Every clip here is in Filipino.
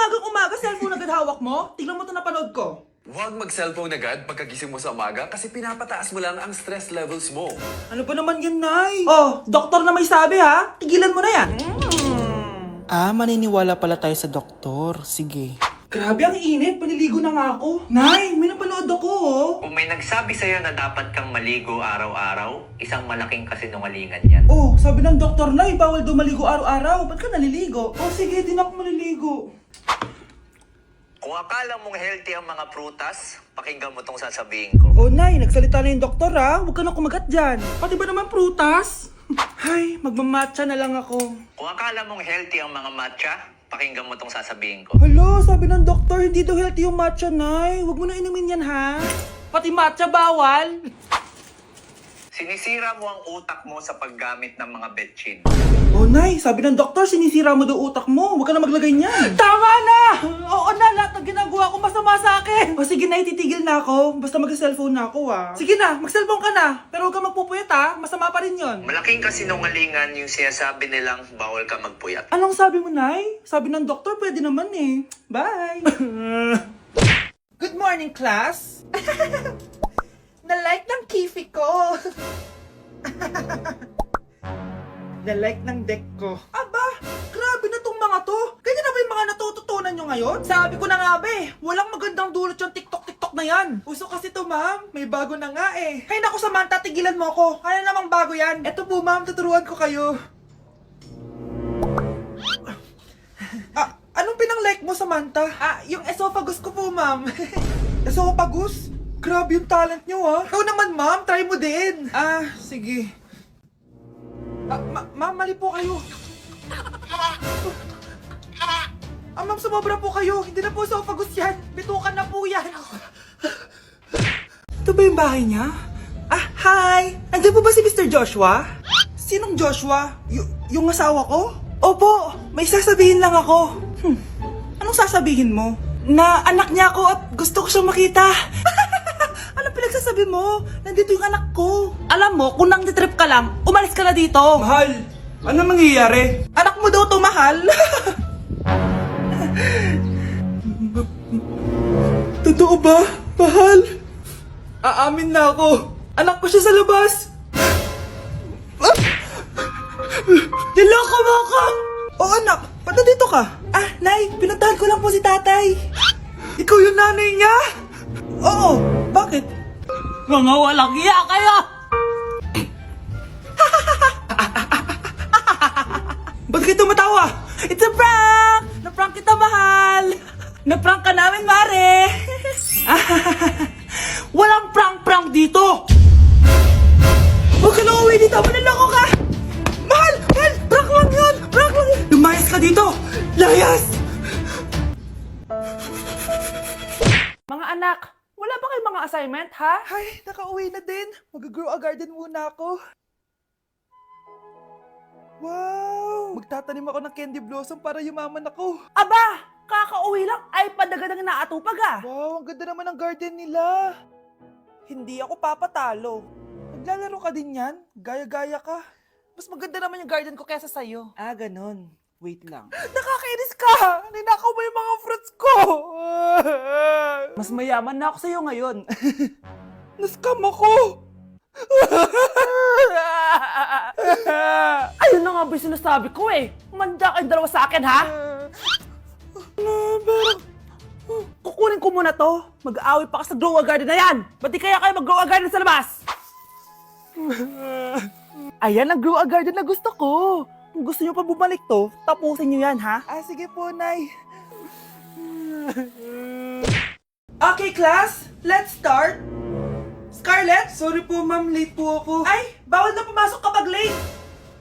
umagang-umaga, cellphone agad hawak mo? Tignan mo ito napanood ko. Huwag mag-cellphone agad pagkagising mo sa umaga kasi pinapataas mo lang ang stress levels mo. Ano ba naman yan, Nay? Oh, doktor na may sabi ha. Tigilan mo na yan. Maniniwala pala tayo sa doktor. Sige. Grabe, ang init. Paliligo na nga ako. Nay, may napanood ako oh. Kung may nagsabi sa'yo na dapat kang maligo araw-araw, isang malaking kasinungalingan yan. Oh, sabi ng doktor, Nay, bawal daw maligo araw-araw. Ba't ka naliligo? Oh, sige, din ako maliligo. Kung akala mong healthy ang mga prutas, pakinggan mo tong sasabihin ko. Oh, Nay, nagsalita na yung doktor ha. Huwag ka na kumagat dyan. Pati ba naman prutas? Ay, magmamatcha na lang ako. Kung akala mong healthy ang mga matcha, pakinggan mo tong sasabihin ko. Hala, sabi ng doktor, hindi daw healthy yung matcha, Nay. Huwag mo na inumin yan, ha? Pati matcha bawal. Sinisira mo ang utak mo sa paggamit ng mga betchin. Oh, Nay, sabi ng doktor, sinisira mo daw utak mo. Huwag ka na maglagay niyan. Tama na! Oo na, lahat ng ginagawa ko masama sa akin. O sige na, ititigil na ako. Basta mag-cellphone na ako, ha. Sige na, mag-cellphone ka na. Pero huwag ka magpupuyat, ha. Masama pa rin yon. Malaking kasinungalingan yung sinasabi nilang bawal ka magpuyat. Anong sabi mo, Nay? Sabi ng doktor, pwede naman eh. Bye! Good morning, class! Na-like ng kifi ko! Na-like ng deck ko. Aba! Grabe na tong mga to! Ganyan na ba yung mga natututunan nyo ngayon? Sabi ko na nga ba eh, walang magandang dulot yung TikTok na yan. Uso kasi to, ma'am. May bago na nga eh. Hay naku, Samantha, tigilan mo ako. Ano namang bago yan? Eto po, ma'am, tuturuan ko kayo. Anong pinang-like mo, Samantha? Yung esophagus ko po, ma'am. Esophagus? Grabe yung talent nyo, ha? Ikaw naman, ma'am. Try mo din. Sige. Ma'am, mali po kayo. Ma'am, sumobra po kayo. Hindi na po esophagus yan. Bitukan na po yan. Ito ba yung bahay niya? Hi! Nandiyan po ba si Mr. Joshua? Sinong Joshua? Yung asawa ko? Opo, may sasabihin lang ako. Anong sasabihin mo? Na anak niya ako at gusto ko siyang makita. Anong pinagsasabi mo? Nandito yung anak ko. Alam mo, kung nang trip ka lang, umalis ka na dito. Mahal, ano mangyayari? Anak mo daw to, mahal. Totoo ba, mahal? Aamin na ako. Anak ko siya sa labas. Niloko mo ako! Oh, anak, ba't nandito ka? Nay, pinuntahan ko lang po si tatay. Ikaw yung nanay niya? Oo, bakit? Mga walang iya kayo! Ba't kayo tumatawa? It's a prank! Na-prank kita, mahal! Na-prank ka namin, Mare! Walang prank-prank dito! Huwag ka na uwi dito! Manaloko ka! Mahal! Mahal! Prank lang yun! Prank lang yun! Lumayas ka dito! Layas! Mga anak, wala ba kayong mga assignment, ha? Ay, nakauwi na din. Mag-grow a garden muna ako. Wow! Magtatanim ako ng candy blossom para yumaman ako. Aba! Kakauwi lang ay padagadang naatupag ah. Wow, ang ganda naman ng garden nila. Hindi ako papatalo. Maglalaro ka din yan? Gaya-gaya ka. Mas maganda naman yung garden ko kesa sa'yo. Ganon. Wait lang. Nakakainis ka! Ninakaw mo yung mga fruits ko! Mas mayaman na ako sa'yo ngayon. Nascam ako! Ayun na nga ba yung sinasabi ko eh. Manda kayong dalawa sa akin, ha? Kukunin ko muna to. Mag-aaway pa ka sa grow a garden na yan. Ba't di kaya kayo mag-grow a garden sa labas? Ayan ang grow a garden na gusto ko. Kung gusto nyo pa bumalik to, tapusin nyo yan, ha? Sige po, Nay. Okay, class. Let's start. Scarlett, sorry po, ma'am. Late po ako. Ay, bawal na pumasok kapag late.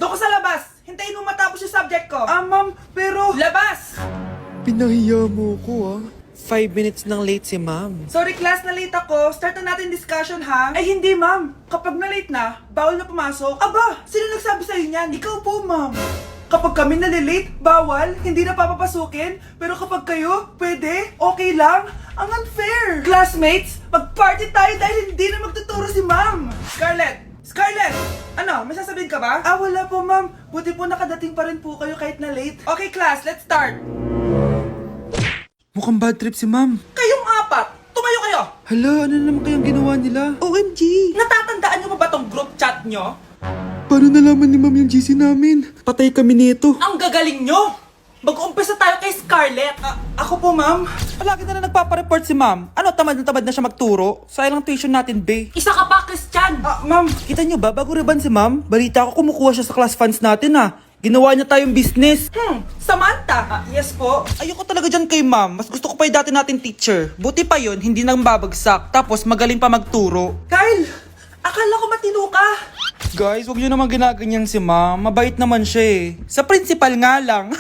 Doon ko sa labas. Hintayin mo matapos yung subject ko. Ma'am, pero... Labas! Pinahiya mo ko 5 minutes nang late si ma'am. Sorry class, na late ako. Start na natin discussion, ha? Ay, hindi, ma'am. Kapag na late na, bawal na pumasok. Aba, sino nagsabi sa'yo niyan? Ikaw po, ma'am. Kapag kami nalilate, bawal, hindi na papapasukin. Pero kapag kayo, pwede, okay lang. Ang unfair. Classmates, mag-party tayo dahil hindi na magtuturo si ma'am. Scarlett! Scarlett! Ano, may sasabihin ka ba? Wala po, ma'am. Buti po nakadating pa rin po kayo kahit na late. Okay, class, let's start. Mukhang bad trip si ma'am. Kayong apat, tumayo kayo! Hala, ano na naman kayang ginawa nila? OMG! Natatandaan nyo ba itong group chat nyo? Paano nalaman ni ma'am yung GC namin? Patay kami nito. Ang gagaling nyo! Mag-uumpisa tayo kay Scarlett. Ako po, ma'am. Palagi na nagpapareport si ma'am. Ano, tamad na siya magturo? Sayang lang tuition natin, be. Isa ka pa, Christian! Ma'am, kita nyo ba, bago reban si ma'am, balita ko kumukuha siya sa class funds natin, Ginawa niya tayong business. Samantha! Yes po. Ayoko talaga dyan kay ma'am. Mas gusto ko pa yung dati natin teacher. Buti pa yun, hindi nang babagsak. Tapos magaling pa magturo. Kyle! Akala ko matino ka. Guys, huwag nyo naman ginaganyan si ma'am. Mabait naman siya eh. Sa principal nga lang.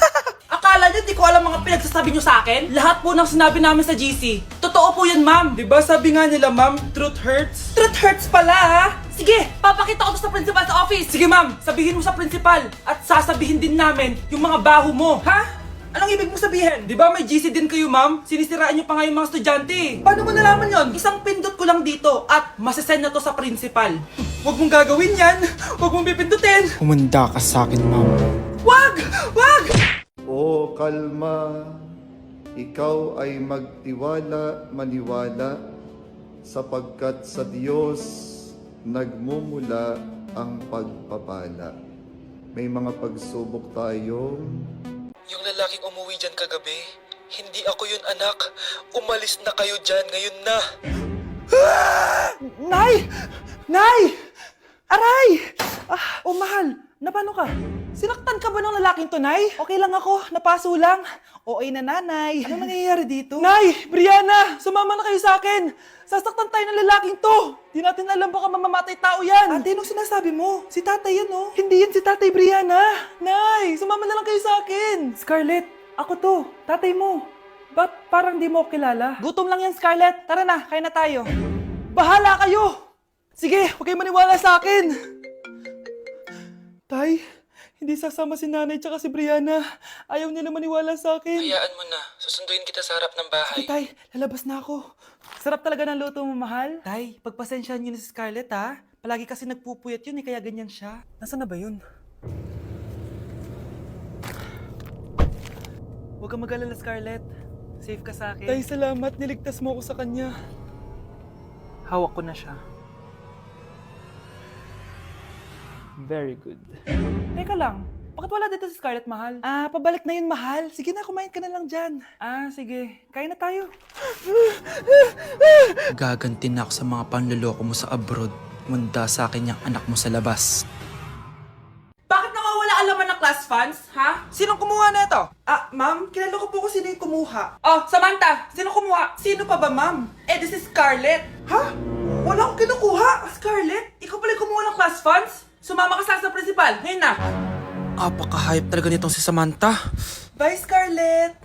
Akala nyo di ko alam mga pinagsasabi nyo sa akin? Lahat po ng sinabi namin sa GC. Totoo po yan, ma'am. Diba sabi nga nila, ma'am, truth hurts? Truth hurts pala, ha? Sige, papakita ko to sa principal sa office. Sige, ma'am, sabihin mo sa principal. At sasabihin din namin yung mga baho mo. Ha? Anong ibig mo sabihin? Di ba may GC din kayo, ma'am? Sinisiraan nyo pa nga yung mga estudyante. Paano mo nalaman yon? Isang pindot ko lang dito at masasend na to sa principal. Huwag mong gagawin yan. Huwag mong pipindutin. Humanda ka sa akin, ma'am. Wag! Wag! O kalma, ikaw ay magtiwala, maniwala, sapagkat sa Diyos nagmumula ang pagpapala. May mga pagsubok tayong Yung lalaking umuwi dyan kagabi, hindi ako yun, anak. Umalis na kayo dyan ngayon na. Nay! Nay! Aray! Oh, mahal. Napano ka? Sinaktan ka ba ng lalaking to, Nay? Okay lang ako. Napaso lang. OA na nanay. Ano nangyayari dito? Nay! Brianna! Sumama na kayo sa akin! Sasaktan tayo ng lalaking to! Di natin alam baka mamamatay tao yan! Ate, anong sinasabi mo? Si tatay yun, oh. Hindi yan si tatay, Brianna! Nay! Sumama na lang kayo sa akin! Scarlett! Ako to! Tatay mo! Ba't parang di mo ako kilala? Gutom lang yan, Scarlett! Tara na, kain na tayo! Bahala kayo! Sige, huwag kayong maniwala sa akin! Tay, hindi sasama si nanay tsaka si Brianna. Ayaw nila maniwala sa akin. Hayaan mo na. Susunduin kita sa harap ng bahay. Sige, Tay, lalabas na ako. Sarap talaga ng luto mo, mahal. Tay, pagpasensyahan niyo na si Scarlett, ha? Palagi kasi nagpupuyat yun, kaya ganyan siya. Nasaan na ba yun? Huwag kang mag-alala, Scarlett. Safe ka sa akin. Tay, salamat. Niligtas mo ako sa kanya. Hawak ko na siya. Very good. Teka lang, bakit wala dito si Scarlett, mahal? Pabalik na yun, mahal. Sige na, kumain ka na lang dyan. Sige. Kain na tayo. Gaganti na ako sa mga panloloko mo sa abroad. Munda sa akin yung anak mo sa labas. Bakit nawawala alaman ng class funds, ha? Sinong kumuha na ito? Ma'am, kilala ko po kung sino yung kumuha. Oh, Samantha, sino kumuha? Sino pa ba, ma'am? This is Scarlett. Ha? Wala akong kinukuha. Scarlett, ikaw pala yung kumuha ng class funds? Sumama ka sa principal, ngayon na. Apaka-hype talaga nitong si Samantha. Bye, Scarlett!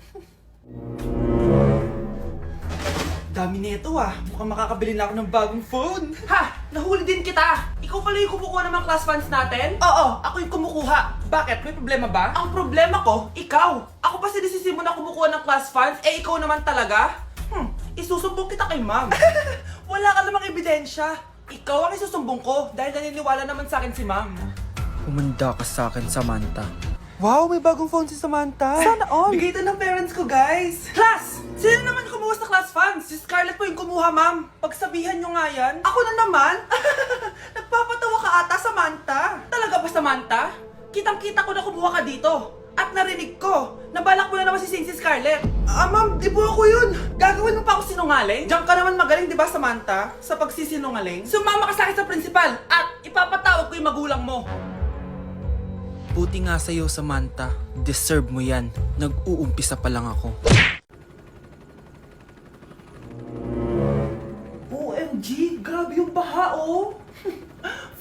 Dami nito Mukhang makakabili na ako ng bagong phone. Ha! Nahuli din kita! Ikaw pala yung kumukuha ng mga class funds natin? Oo, ako yung kumukuha. Bakit? May problema ba? Ang problema ko, ikaw! Ako pa sinisisi mo na kumukuha ng class funds, ikaw naman talaga? Isusumbong kita kay ma'am. Wala ka namang ebidensya. Ikaw ang isusumbong ko dahil naniniwala naman sa akin si ma'am. Humanda ka sa akin, Samantha. Wow, may bagong phone si Samantha. Sana all. Bigay ito ng parents ko, guys. Class! Sino naman kumuha sa class funds? Si Scarlett po yung kumuha, ma'am. Pagsabihan nyo nga yan. Ako na naman? Nagpapatawa ka ata, Samantha. Talaga ba, Samantha? Kitang-kita ko na kumuha ka dito. At narinig ko, nabalak mo na naman si Scarlett. Ma'am, di po ako yun. Gagawin mo pa ako sinungaling? Diyan ka naman magaling, di ba, Samantha? Sa pagsisinungaling? Sumama ka sa akin sa principal at ipapatawag ko yung magulang mo. Buti nga sa'yo, Samantha. Deserve mo yan. Nag-uumpisa pa lang ako. OMG, grabe yung baha, oh.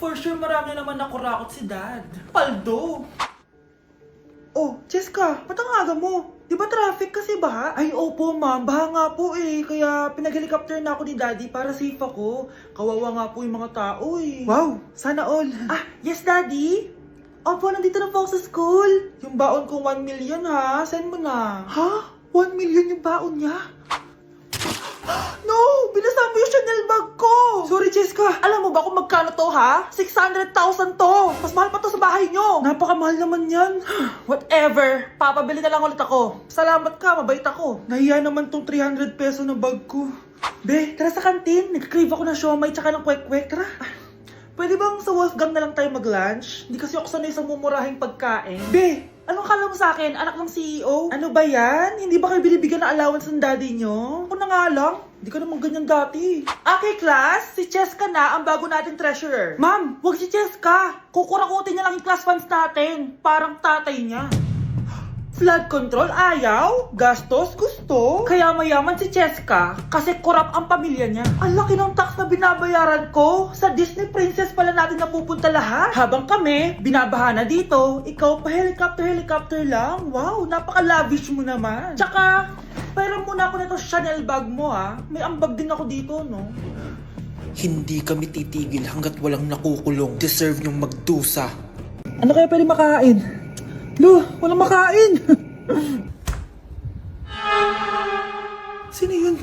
For sure, marami naman nakurakot si Dad. Paldo. Oh, Jessica, ba't ang aga mo? Di ba traffic kasi baha? Ay, opo, ma'am. Baha nga po eh. Kaya pinag-helicopter na ako ni Daddy para safe ako. Kawawa nga po yung mga tao eh. Wow, sana all. Yes, Daddy? Opo, nandito na po ako sa school. Yung baon ko 1 million ha. Send mo na. Ha? 1 million yung baon niya? No! Binasa mo yung Chanel bag ko! Sorry, Jessica. Alam mo ba kung magkano to, ha? 600,000 to! Mas mahal pa to sa bahay nyo! Napakamahal naman yan. Whatever. Papabili na lang ulit ako. Salamat ka, mabait ako. Nahiya naman tong 300 peso na bag ko. Be, tara sa kantin. Nag-crave ako ng siomay tsaka ng kwek-kwek. Tara. Pwede bang sa Wolfgang na lang tayo mag-lunch? Hindi kasi ako sanay sa mumurahing pagkain. Be, anong kala mo sa akin? Anak ng CEO? Ano ba yan? Hindi ba kayo binibigyan ng allowance ng daddy nyo? Ako na nga lang. Hindi ka naman ganyan dati. Okay, class. Si Cheska na ang bago nating treasurer. Ma'am, wag si Cheska. Kukurakutin niya lang yung class funds natin. Parang tatay niya. Flood control, ayaw. Gastos, gusto. Kaya mayaman si Cheska kasi korap ang pamilya niya. Ang laki ng tax na binabayaran ko. Sa Disney Princess pala natin napupunta lahat. Habang kami, binabaha na dito. Ikaw pa helicopter lang. Wow, napaka-lavish mo naman. Tsaka, pairam muna ako nito Chanel bag mo ha. May ambag din ako dito, no? Hindi kami titigil hanggat walang nakukulong. Deserve niyong magdusa. Ano kaya pwede makain? Lo, walang makain! Sino yun?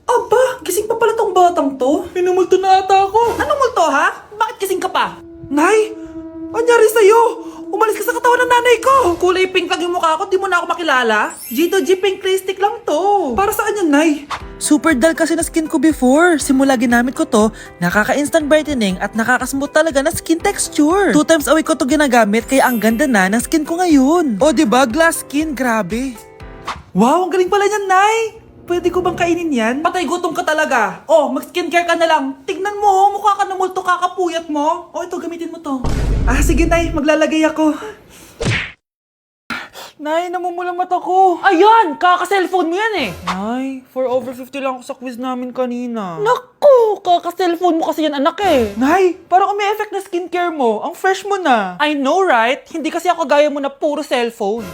Aba, gising pa pala tong batang to. Minumulto na ata ako. Anong multo ha? Bakit gising ka pa? Nay! Anyari sa'yo? Umalis ka sa katawan ng nanay ko! Kulay pink lang yung mukha ko, di mo na ako makilala? G2G pink lipstick lang to. Para saan yan, Nay? Super dull kasi na skin ko before. Simula ginamit ko to, nakaka-instant brightening at nakaka-smooth talaga na skin texture. 2 times a week ko to ginagamit kaya ang ganda na ng skin ko ngayon. O diba, glass skin, grabe. Wow, ang galing pala niyan, Nay! Pwede ko bang kainin yan? Patay gutom ka talaga. Oh, mag-skincare ka na lang. Tignan mo, mukha ka na multo kakapuyat mo. Oh, ito, gamitin mo to. Ah, sige, Nay, maglalagay ako. Nay, namumulang mata ko. Ayan, kaka-cellphone mo yan eh. Nay, for over 50 lang ako sa quiz namin kanina. Naku, kaka-cellphone mo kasi yan anak eh. Nay, parang umi-effect na skincare mo. Ang fresh mo na. I know, right? Hindi kasi ako gaya mo na puro cellphone.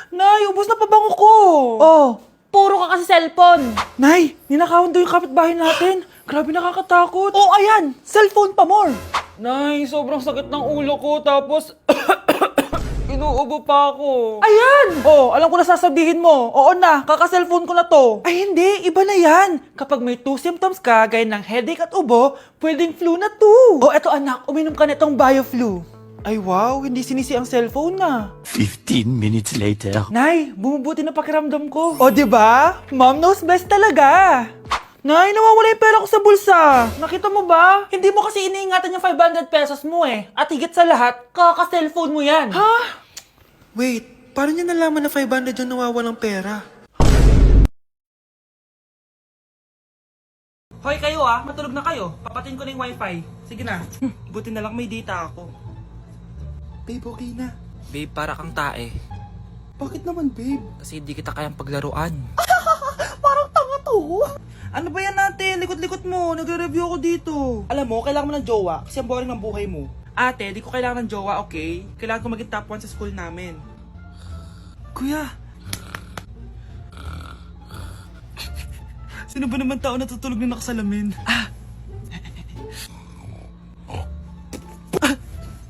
Nay, ubos na pabango ko. Oh, puro ka kasi cellphone. Nay, ninakawan daw yung kapitbahay natin. Grabe nakakatakot. Oh, ayan, cellphone pa more. Nay, sobrang sakit ng ulo ko tapos inuubo pa ako. Ayan! Oh, alam ko na sasabihin mo. Oo na, kaka-cellphone ko na to. Ay hindi, iba na yan. Kapag may 2 symptoms ka, gaya ng headache at ubo, pwedeng flu na to. Oh, eto anak, uminom ka nitong BioFlu. Ay wow, hindi sinisi ang cellphone na. 15 minutes later. Nay, bumubuti na pakiramdam ko. O, diba? Mom knows best talaga. Nay, nawawala yung pera ko sa bulsa. Nakita mo ba? Hindi mo kasi iniingatan yung 500 pesos mo eh. At higit sa lahat, kaka-cellphone mo yan. Ha? Wait, paano niya nalaman na 500 yung nawawalang pera? Hoy kayo matulog na kayo. Papatin ko na yung wifi. Sige na. Buti na lang may data ako. Babe, okay na. Babe, para kang tae. Bakit naman, babe? Kasi hindi kita kayang paglaruan. Parang tanga to. Ano ba yan natin? Likot-likot mo. Nagre-review ako dito. Alam mo, kailangan mo ng jowa kasi ang boring ng buhay mo. Ate, di ko kailangan ng jowa, okay? Kailangan ko maging top 1 sa school namin. Kuya! Sino ba naman tao natutulog na nakasalamin?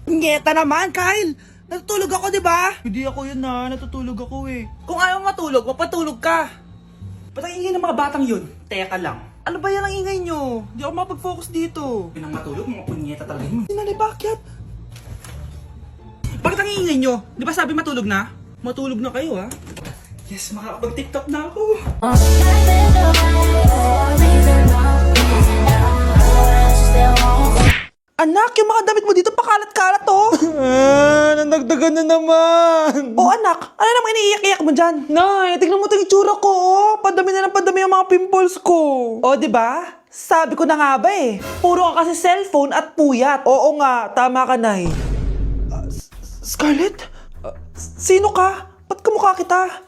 Ngeta naman, Kyle! Natutulog ako, di ba? Hindi ako yun natutulog ako eh. Kung ayaw matulog, mapatulog ka. Ba't ang ingay ng mga batang yun? Teka lang. Ano ba yan ang ingay nyo? Di ako mapag-focus dito. Pinang matulog, mga punyeta talaga yun. Sinali, bakit? Bakit ang ingay nyo? Di ba sabi matulog na? Matulog na kayo Yes, makakapag-tiktok na ako. Anak, yung mga damit mo dito pakalat-kalat nanagdagan na naman. Oh anak, ano namang iniiyak-iyak mo dyan? Nay, tignan mo itong itsura ko Padami na ng padami yung mga pimples ko. Oh, diba? Sabi ko na nga ba Puro ka kasi cellphone at puyat. Oo nga, tama ka, Nay. Scarlett? Sino ka? Ba't kamukha kita?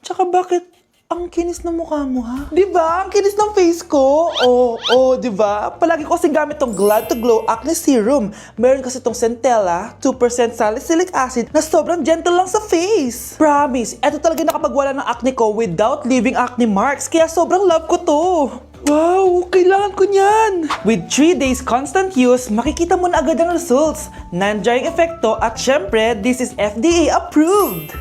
Tsaka bakit ang kinis ng mukha mo, ha? Diba? Ang kinis ng face ko. Oo, diba? Palagi ko kasing gamit tong Glad to Glow Acne Serum. Meron kasi tong Centella, 2% salicylic acid na sobrang gentle lang sa face. Promise, eto talaga nakapagwala ng acne ko without leaving acne marks. Kaya sobrang love ko to. Wow, kailangan ko niyan! With 3 days constant use, makikita mo na agad ang results. Non-drying epekto at syempre, this is FDA approved.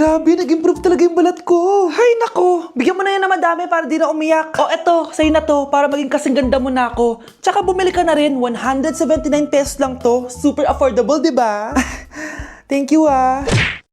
Grabe, nag-improve talaga yung balat ko. Hay nako, bigyan mo na yan na madami para di na umiyak. O eto, sa'yo na to para maging kasing ganda mo na ako. Tsaka bumili ka na rin, 179 pesos lang to. Super affordable, di ba? Thank you ah.